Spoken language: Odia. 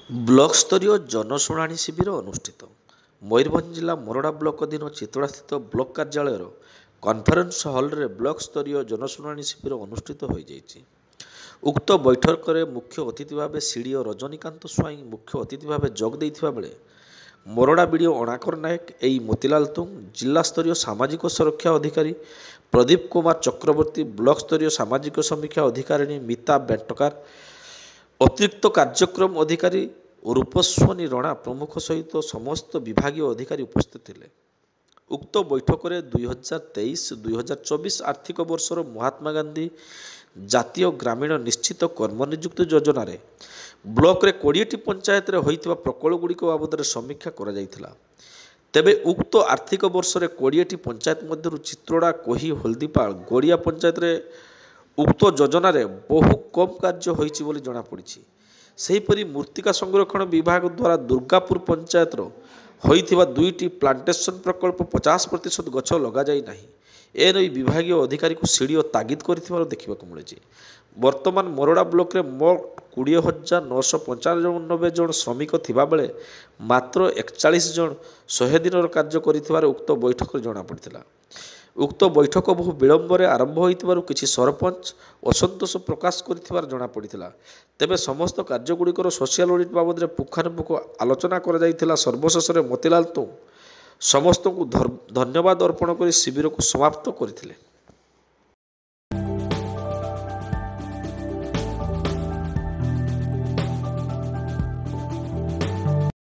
ବ୍ଲକ ସ୍ତରୀୟ ଜନଶୁଣାଣି ଶିବିର ଅନୁଷ୍ଠିତ। ମୟୂରଭଞ୍ଜ ଜିଲ୍ଲା ମୋରଡ଼ା ବ୍ଲକ ଅଧୀନ ଚିତଳାସ୍ଥିତ ବ୍ଲକ କାର୍ଯ୍ୟାଳୟର କନଫରେନ୍ସ ହଲରେ ବ୍ଲକ ସ୍ତରୀୟ ଜନଶୁଣାଣି ଶିବିର ଅନୁଷ୍ଠିତ ହୋଇଯାଇଛି। ଉକ୍ତ ବୈଠକରେ ମୁଖ୍ୟ ଅତିଥି ଭାବେ ସିଡିଓ ରଜନୀକାନ୍ତ ସ୍ୱାଇଁ ମୁଖ୍ୟ ଅତିଥି ଭାବେ ଯୋଗ ଦେଇଥିବା ବେଳେ ମୋରଡ଼ା ବିଡିଓ ଅଣାକର ନାୟକ ଏଇ ମୋତିଲାଲ ତୁଙ୍ଗ, ଜିଲ୍ଲା ସ୍ତରୀୟ ସାମାଜିକ ସୁରକ୍ଷା ଅଧିକାରୀ ପ୍ରଦୀପ କୁମାର ଚକ୍ରବର୍ତ୍ତୀ, ବ୍ଲକ ସ୍ତରୀୟ ସାମାଜିକ ସମୀକ୍ଷା ଅଧିକାରିଣୀ ମିତା ବେଣ୍ଟକାର, ଅତିରିକ୍ତ କାର୍ଯ୍ୟକ୍ରମ ଅଧିକାରୀ ରୂପସ୍ୱନୀ ରଣା ପ୍ରମୁଖ ସହିତ ସମସ୍ତ ବିଭାଗୀୟ ଅଧିକାରୀ ଉପସ୍ଥିତ ଥିଲେ। ଉକ୍ତ ବୈଠକରେ 2023-2024 ଆର୍ଥିକ ବର୍ଷର ମହାତ୍ମା ଗାନ୍ଧୀ ଜାତୀୟ ଗ୍ରାମୀଣ ନିଶ୍ଚିତ କର୍ମନିଯୁକ୍ତି ଯୋଜନାରେ ବ୍ଲକରେ 20ଟି ପଞ୍ଚାୟତରେ ହୋଇଥିବା ପ୍ରକଳ୍ପଗୁଡ଼ିକ ବାବଦରେ ସମୀକ୍ଷା କରାଯାଇଥିଲା। ତେବେ ଉକ୍ତ ଆର୍ଥିକ ବର୍ଷରେ 20ଟି ପଞ୍ଚାୟତ ମଧ୍ୟରୁ ଚିତ୍ରୋଡା, କୋହି, ହଳଦୀପାଳ, ଗଡ଼ିଆ ପଞ୍ଚାୟତରେ ଉକ୍ତ ଯୋଜନାରେ ବହୁ କମ୍ କାର୍ଯ୍ୟ ହୋଇଛି ବୋଲି ଜଣାପଡ଼ିଛି। ସେହିପରି ମୃତ୍ତିକା ସଂରକ୍ଷଣ ବିଭାଗ ଦ୍ୱାରା ଦୁର୍ଗାପୁର ପଞ୍ଚାୟତର ହୋଇଥିବା 2ଟି ପ୍ଲାଣ୍ଟେସନ ପ୍ରକଳ୍ପ 50% ଗଛ ଲଗାଯାଇ ନାହିଁ। ଏନେଇ ବିଭାଗୀୟ ଅଧିକାରୀଙ୍କୁ ସିଡିଓ ତାଗିଦ କରିଥିବାର ଦେଖିବାକୁ ମିଳିଛି। ବର୍ତ୍ତମାନ ମୋରଡ଼ା ବ୍ଲକରେ ମୋଟ 20,995 ଜଣ ଶ୍ରମିକ ଥିବାବେଳେ ମାତ୍ର 41 ଜଣ 100 ଦିନର କାର୍ଯ୍ୟ କରିଥିବାର ଉକ୍ତ ବୈଠକରେ ଜଣାପଡ଼ିଥିଲା। ଉକ୍ତ ବୈଠକ ବହୁ ବିଳମ୍ବରେ ଆରମ୍ଭ ହୋଇଥିବାରୁ କିଛି ସରପଞ୍ଚ ଅସନ୍ତୋଷ ପ୍ରକାଶ କରିଥିବାର ଜଣାପଡ଼ିଥିଲା। ତେବେ ସମସ୍ତ କାର୍ଯ୍ୟଗୁଡ଼ିକର ସୋସିଆଲ ଅଡିଟ୍ ବାବଦରେ ପୁଙ୍ଖାନୁପୁଙ୍ଖ ଆଲୋଚନା କରାଯାଇଥିଲା। ସର୍ବଶେଷରେ ମୋତିଲାଲ ତୁଙ୍ଗ ସମସ୍ତଙ୍କୁ ଧନ୍ୟବାଦ ଅର୍ପଣ କରି ଶିବିରକୁ ସମାପ୍ତ କରିଥିଲେ।